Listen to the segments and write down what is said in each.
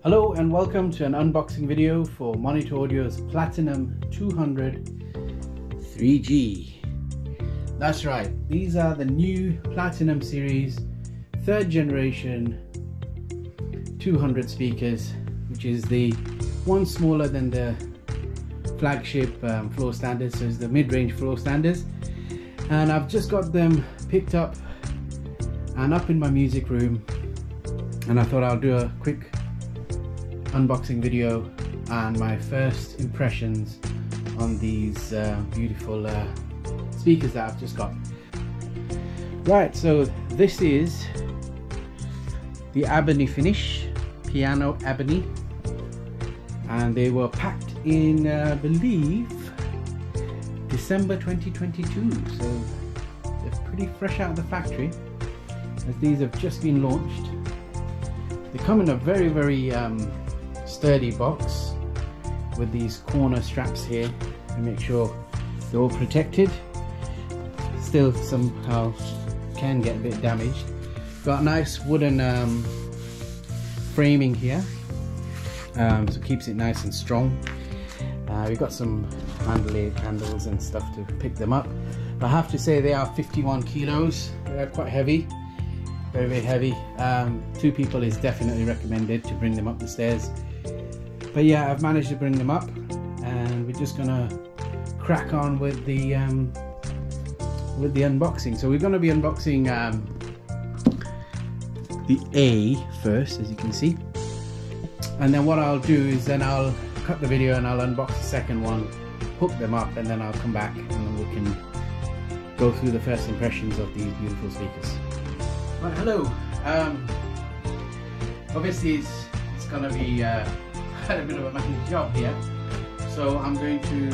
Hello and welcome to an unboxing video for Monitor Audio's Platinum 200 3G. That's right, these are the new Platinum series 3rd generation 200 speakers, which is the one smaller than the flagship floor standards, so it's the mid-range floor standards. And I've just got them picked up and up in my music room, and I thought I'll do a quick unboxing video and my first impressions on these beautiful speakers that I've just got. Right, so this is the Ebony finish, piano ebony, and they were packed in I believe December 2022, so they're pretty fresh out of the factory, as these have just been launched. They come in a very sturdy box with these corner straps here to make sure they're all protected. Still somehow can get a bit damaged. Got a nice wooden framing here, so it keeps it nice and strong. We've got some handles and stuff to pick them up. I have to say they are 51 kilos. They're quite heavy, very heavy. 2 people is definitely recommended to bring them up the stairs. But yeah, I've managed to bring them up, and we're just gonna crack on with the unboxing. So we're gonna be unboxing the A first, as you can see, and then what I'll do is then I'll cut the video and I'll unbox the second one, hook them up, and then I'll come back and then we can go through the first impressions of these beautiful speakers. Right, hello. Obviously it's gonna be had a bit of a managed job here, so I'm going to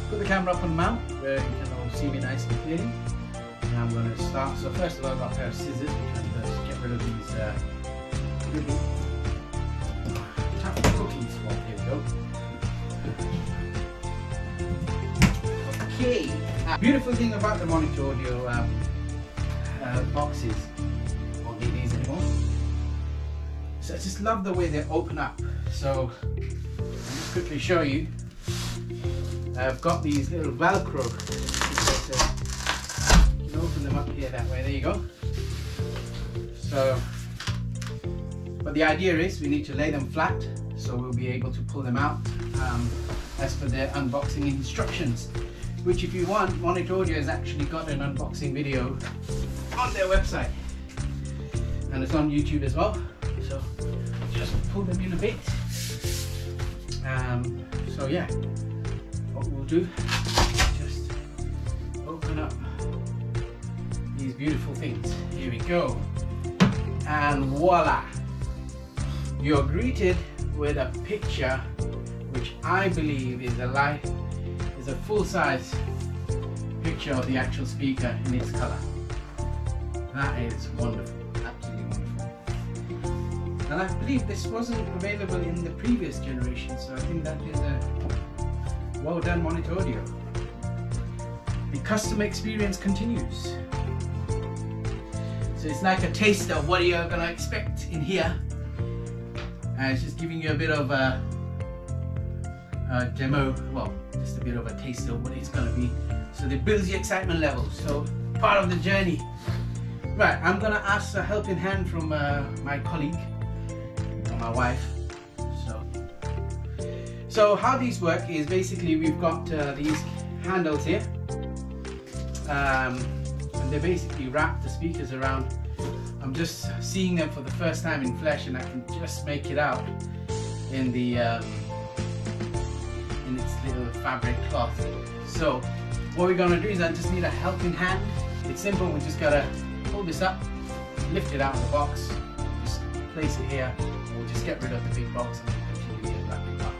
put the camera up on the mount where you can all see me nice and clearly, and I'm going to start. So first of all, I've got a pair of scissors, which I'm going to get rid of these little tap cooking swab. Here we go. Okay, beautiful thing about the Monitor Audio boxes, won't need these anymore. So I just love the way they open up. So I'll just quickly show you. I've got these little Velcro. You can open them up here that way. There you go. So, but the idea is we need to lay them flat, so we'll be able to pull them out as per their unboxing instructions. Which, if you want, Monitor Audio has actually got an unboxing video on their website, and it's on YouTube as well. So just pull them in a bit. So yeah, what we'll do is just open up these beautiful things. Here we go, and voila, you're greeted with a picture which I believe is a full-size picture of the actual speaker in its color. That is wonderful, absolutely wonderful. And I believe this wasn't available in the previous generation, so I think that is a well done, Monitor Audio. The customer experience continues. So it's like a taste of what you're gonna expect in here. And it's just giving you a bit of a demo, well, just a bit of a taste of what it's gonna be. So it builds the excitement level. So part of the journey. Right, I'm gonna ask a helping hand from my colleague, my wife. So how these work is basically we've got these handles here, and they basically wrap the speakers around. I'm just seeing them for the first time in flesh, and I can just make it out in the in its little fabric cloth. So what we're gonna do is I just need a helping hand. It's simple. We just gotta pull this up, lift it out of the box, just place it here. We'll just get rid of the big box and continue to wrap it up.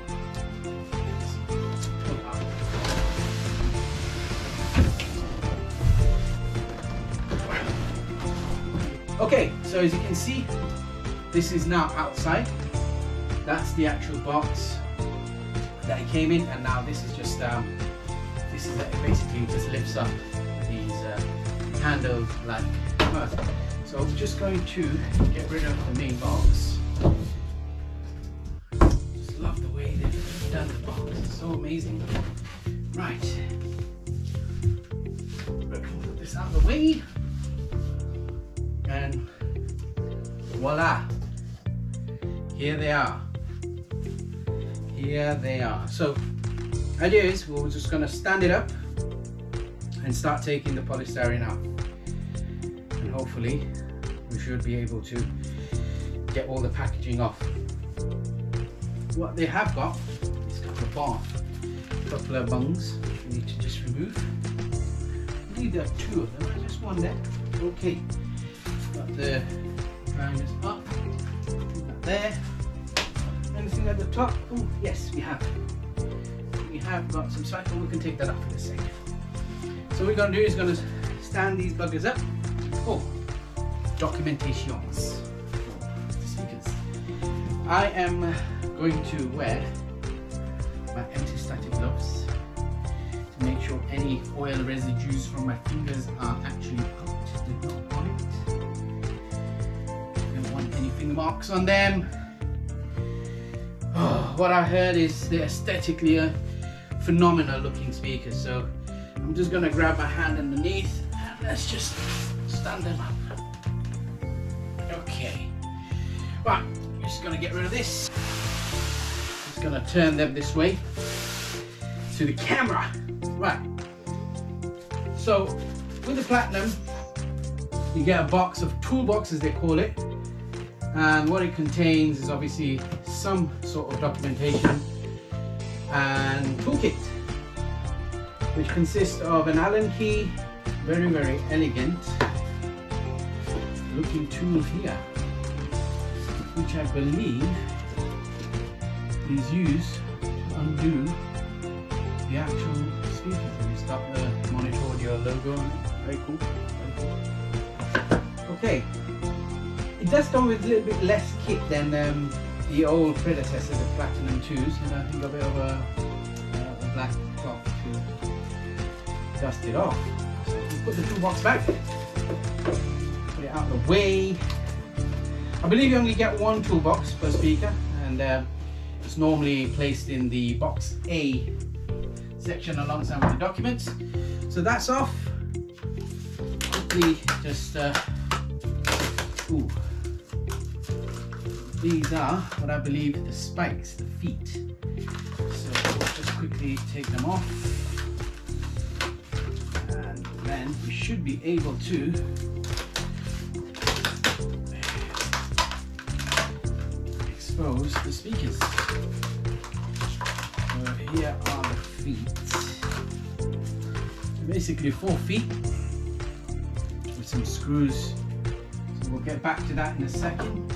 Okay, so as you can see, this is now outside. That's the actual box that it came in, and now this is just it basically just lifts up these handles like that. So I'm just going to get rid of the main box. So amazing. Right. Put this out of the way. And voila. Here they are. Here they are. So, idea is we're just going to stand it up and start taking the polystyrene out. And hopefully we should be able to get all the packaging off. What they have got is a couple of bungs we need to just remove. I believe there are two of them, there's just one there. Okay, got the primers up, that there. Anything at the top? Oh yes, we have. We have got some slack, but we can take that up for a second. So what we're going to do is going to stand these buggers up. Oh, documentations. Speakers. I am going to wear my anti-static gloves to make sure any oil residues from my fingers are actually out. Did not want it. Don't want any finger marks on them. Oh, what I heard is they're aesthetically phenomenal looking speakers, so I'm just going to grab my hand underneath and let's just stand them up. Okay, right, I'm just going to get rid of this. Just going to turn them this way to the camera. Right, so with the Platinum you get a box of toolbox, as they call it, and what it contains is obviously some sort of documentation and toolkit, which consists of an Allen key, very elegant looking tool here, which I believe is used to undo the actual speakers. And it's got the Monitor Audio logo on it. Very cool, very cool. Okay, it does come with a little bit less kit than the old predecessor, the Platinum 2s, and I think a bit of a black cloth to dust it off. So we'll put the toolbox back, put it out of the way. I believe you only get one toolbox per speaker, and it's normally placed in the box A section alongside with the documents. So that's off. Quickly just ooh. These are what I believe the spikes, the feet. So we'll just quickly take them off, and then we should be able to expose the speakers. So here are the feet. So basically 4 feet with some screws. So we'll get back to that in a second.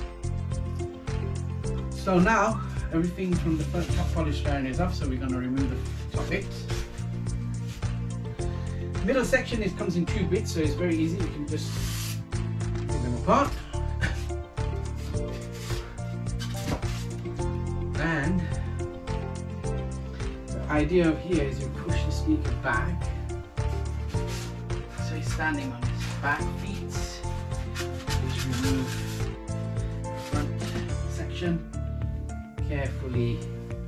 So now everything from the front top polystyrene is off, so we're going to remove the top bits. The middle section comes in 2 bits, so it's very easy. You can just take them apart. And the idea of here is you push the speaker back, so he's standing on his back feet. Just remove the front section. Carefully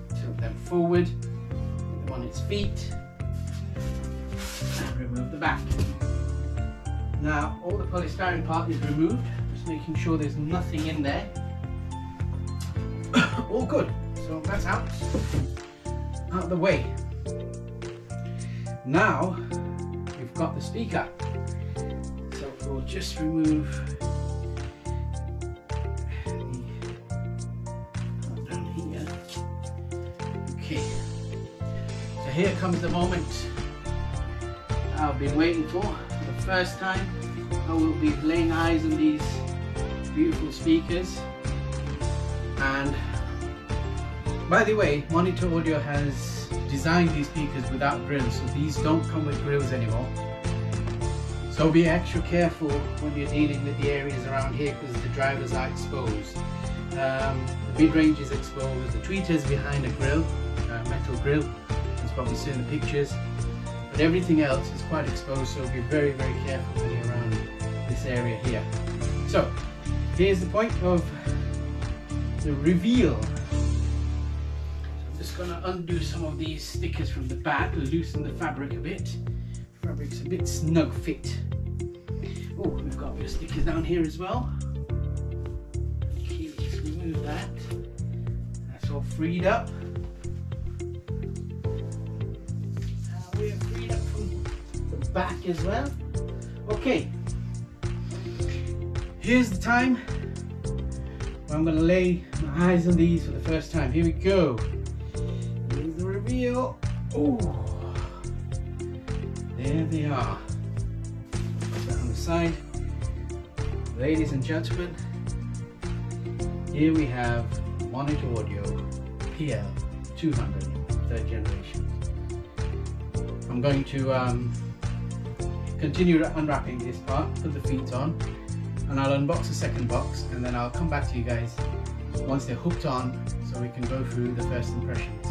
tilt them forward, put them on its feet, and remove the back. Now all the polystyrene part is removed, just making sure there's nothing in there. All good, so that's out of the way. Now we've got the speaker, so we'll just remove here comes the moment I've been waiting for the first time. I will be laying eyes on these beautiful speakers. And by the way, Monitor Audio has designed these speakers without grills, so these don't come with grills anymore. So be extra careful when you're dealing with the areas around here, because the drivers are exposed. The mid-range is exposed, the tweeter's behind a grill, metal grill. Probably see in the pictures, but everything else is quite exposed, so be very careful when you're around this area here. So here's the point of the reveal. So Just gonna undo some of these stickers from the back, loosen the fabric a bit. Fabric's a bit snug fit. Oh, we've got a bit of stickers down here as well. Okay, let's remove that. That's all freed up. We're freed up from the back as well. Okay, here's the time where I'm gonna lay my eyes on these for the first time. Here we go. Here's the reveal. Oh, there they are. Put that on the side. Ladies and gentlemen, here we have Monitor Audio PL200 3rd generation. I'm going to continue unwrapping this part, put the feet on, and I'll unbox the second box, and then I'll come back to you guys once they're hooked on so we can go through the first impressions.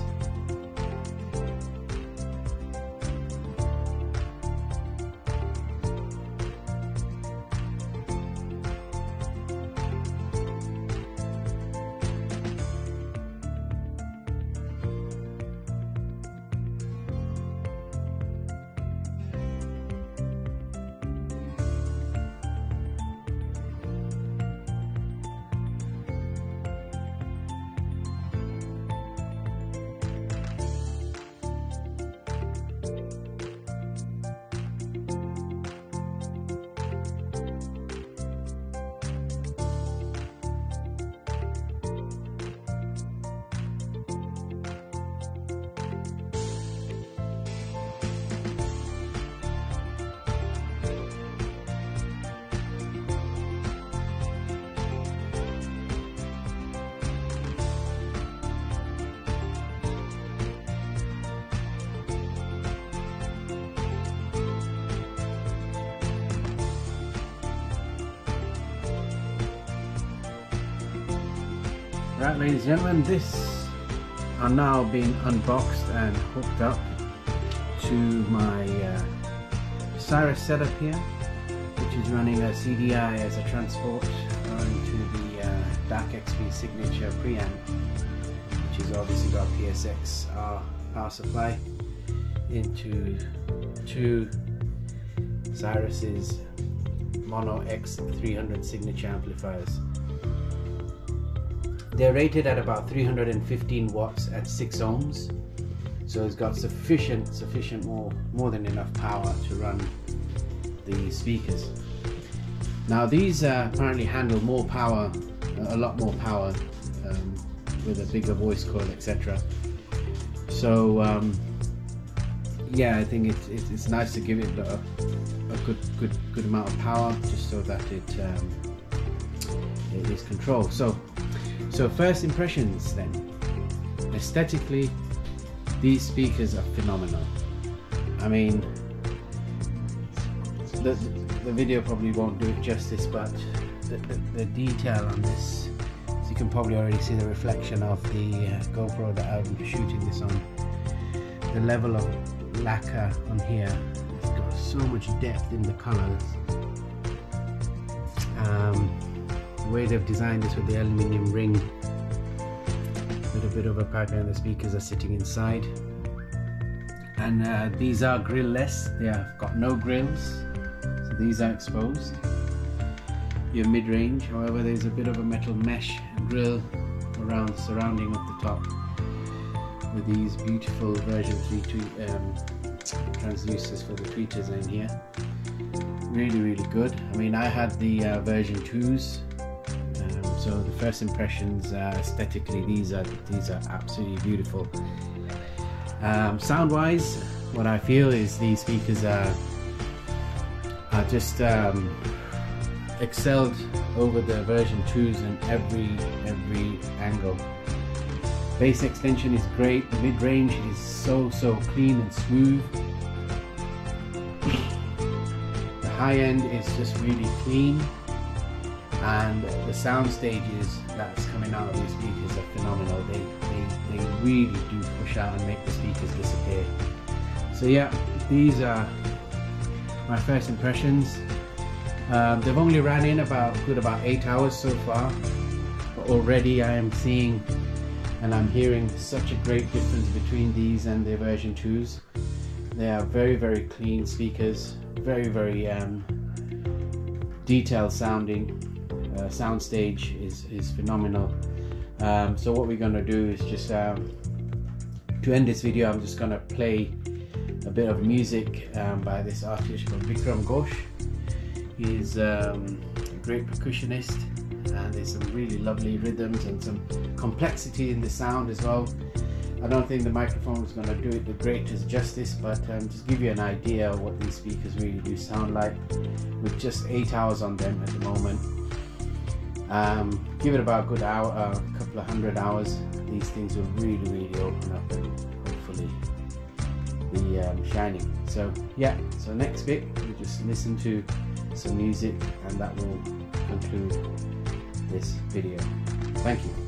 Right, ladies and gentlemen, this are now being unboxed and hooked up to my Cyrus setup here, which is running a CDI as a transport onto the DAC XP Signature preamp, which has obviously got PSX power supply into two Cyrus's Mono X300 signature amplifiers. They're rated at about 315 watts at 6 ohms, so it's got sufficient more than enough power to run the speakers. Now these apparently handle more power, a lot more power, with a bigger voice coil, etc. So yeah, I think it's nice to give it a good amount of power, just so that it is controlled. So first impressions then. Aesthetically, these speakers are phenomenal. I mean, the video probably won't do it justice, but the detail on this, as you can probably already see the reflection of the GoPro that I'm shooting this on, the level of lacquer on here, it's got so much depth in the colors. The way they've designed this with the aluminium ring with a bit of a pipe, and the speakers are sitting inside, and these are grill-less. They have got no grills, so these are exposed. Your mid-range, however, there's a bit of a metal mesh grill surrounding up the top with these beautiful version 3 transducers for the tweeters in here. Really good. I mean, I had the version 2s. So the first impressions, aesthetically, these are absolutely beautiful. Sound-wise, what I feel is these speakers are just excelled over the version 2s in every angle. Bass extension is great. The mid-range is so clean and smooth. The high end is just really clean. And the sound stages that's coming out of these speakers are phenomenal. They really do push out and make the speakers disappear. So yeah, these are my first impressions. They've only ran in about 8 hours so far, but already I am seeing and I'm hearing such a great difference between these and the version 2s. They are very clean speakers, very detailed sounding. Soundstage is phenomenal. So what we're going to do is just to end this video, I'm just going to play a bit of music by this artist called Bikram Ghosh. He's a great percussionist, and there's some really lovely rhythms and some complexity in the sound as well. I don't think the microphone is going to do it the greatest justice, but just give you an idea of what these speakers really do sound like with just 8 hours on them at the moment. Give it about a good hour, a couple of 100 hours, these things will really open up and hopefully be shining. So yeah, so next bit we just listen to some music, and that will conclude this video. Thank you.